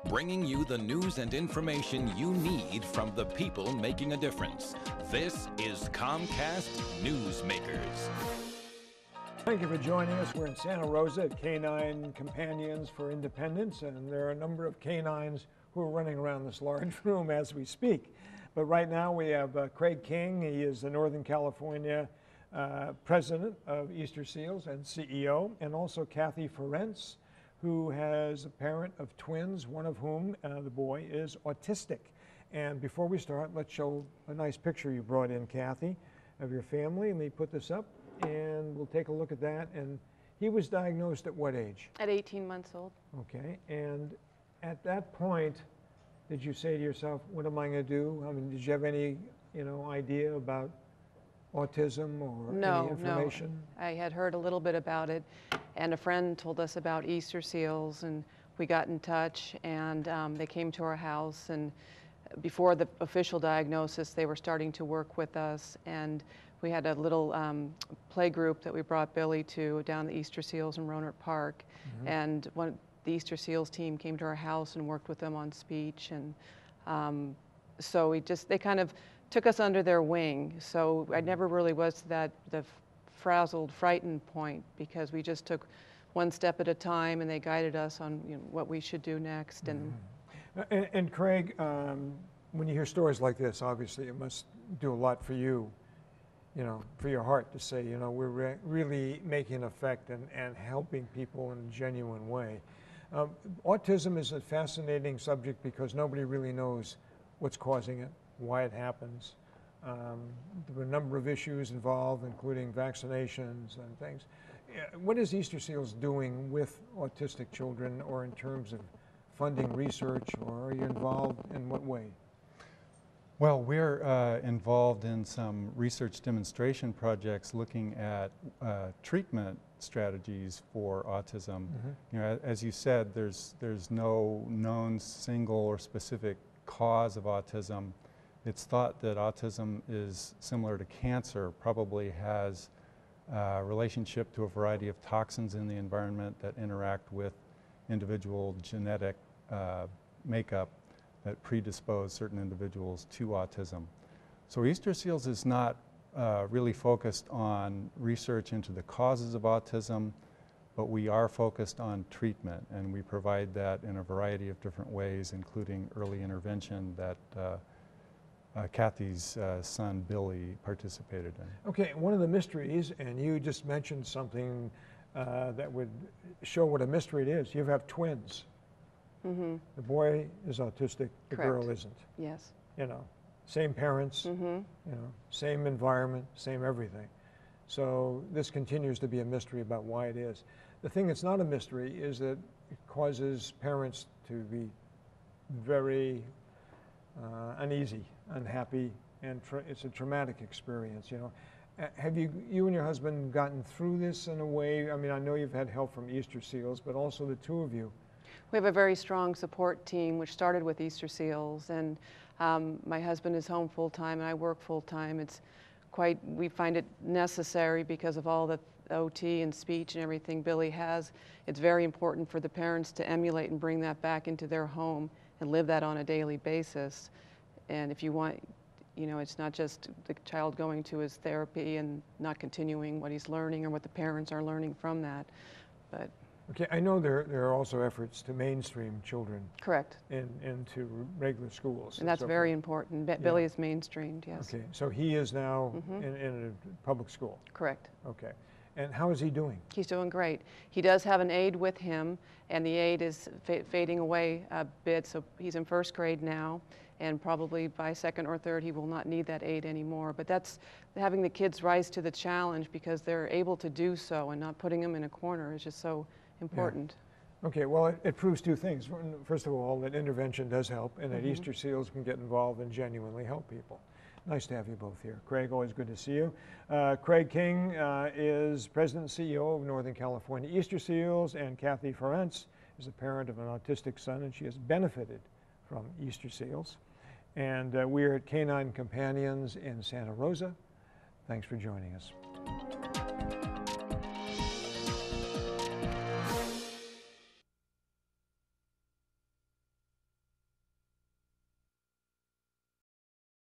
bringing you the news and information you need from the people making a difference. This is Comcast Newsmakers. Thank you for joining us. We're in Santa Rosa at Canine Companions for Independence, and there are a number of canines who are running around this large room as we speak. But right now we have Craig King. He is the Northern California president of Easter Seals and CEO, and also Cathy Ference, who has a parent of twins, one of whom, the boy, is autistic. And before we start, let's show a nice picture you brought in, Cathy, of your family. Let me put this up, and we'll take a look at that. And he was diagnosed at what age? At 18 months old. Okay, and at that point, did you say to yourself, what am I going to do? I mean, did you have any, idea about autism or any information? No, I had heard a little bit about it, and a friend told us about Easter Seals, and we got in touch, and they came to our house, and before the official diagnosis, they were starting to work with us, and we had a little play group that we brought Billy to down the Easter Seals in Rohnert Park, and the Easter Seals team came to our house and worked with them on speech, and so they kind of took us under their wing. So I never really was to the frazzled, frightened point, because we just took one step at a time, and they guided us on what we should do next. And Craig, when you hear stories like this, obviously it must do a lot for you, for your heart to say, we're really making an effect and helping people in a genuine way. Autism is a fascinating subject because nobody really knows what's causing it, why it happens. There are a number of issues involved, including vaccinations and things. What is Easter Seals doing with autistic children, or in terms of funding research, or are you involved in what way? Well, we're involved in some research demonstration projects looking at treatment strategies for autism. As you said, there's no known single or specific cause of autism. It's thought that autism is similar to cancer, probably has a relationship to a variety of toxins in the environment that interact with individual genetic makeup that predispose certain individuals to autism. So Easter Seals is not really focused on research into the causes of autism, but we are focused on treatment, and we provide that in a variety of different ways, including early intervention that Cathy's son Billy participated in. Okay, one of the mysteries, and you just mentioned something that would show what a mystery it is. You have twins. The boy is autistic, the Correct. girl isn't. Yes. Same parents, same environment, same everything. So this continues to be a mystery about why it is. The thing that's not a mystery is that it causes parents to be very uneasy, unhappy, and it's a traumatic experience. Have you and your husband gotten through this in a way? I mean, I know you've had help from Easter Seals, but also the two of you. We have a very strong support team, which started with Easter Seals, and my husband is home full-time and I work full-time. We find it necessary because of all the OT and speech and everything Billy has. It's very important for the parents to emulate and bring that back into their home and live that on a daily basis. And if you want, it's not just the child going to his therapy and not continuing what he's learning or what the parents are learning from that, but. Okay, I know there are also efforts to mainstream children. Correct. Into regular schools. And that's so very important. Billy is mainstreamed, yes. Okay, so he is now in a public school. Correct. Okay, and how is he doing? He's doing great. He does have an aide with him, and the aide is fading away a bit, so he's in first grade now, and probably by second or third he will not need that aide anymore. But that's having the kids rise to the challenge because they're able to do so, and not putting them in a corner is just so important. Yeah. Okay, well, it proves two things. First of all, that intervention does help, and that Easter Seals can get involved and genuinely help people. Nice to have you both here. Craig, always good to see you. Craig King is President and CEO of Northern California Easter Seals, and Cathy Ference is a parent of an autistic son, and she has benefited from Easter Seals. And we're at Canine Companions in Santa Rosa. Thanks for joining us.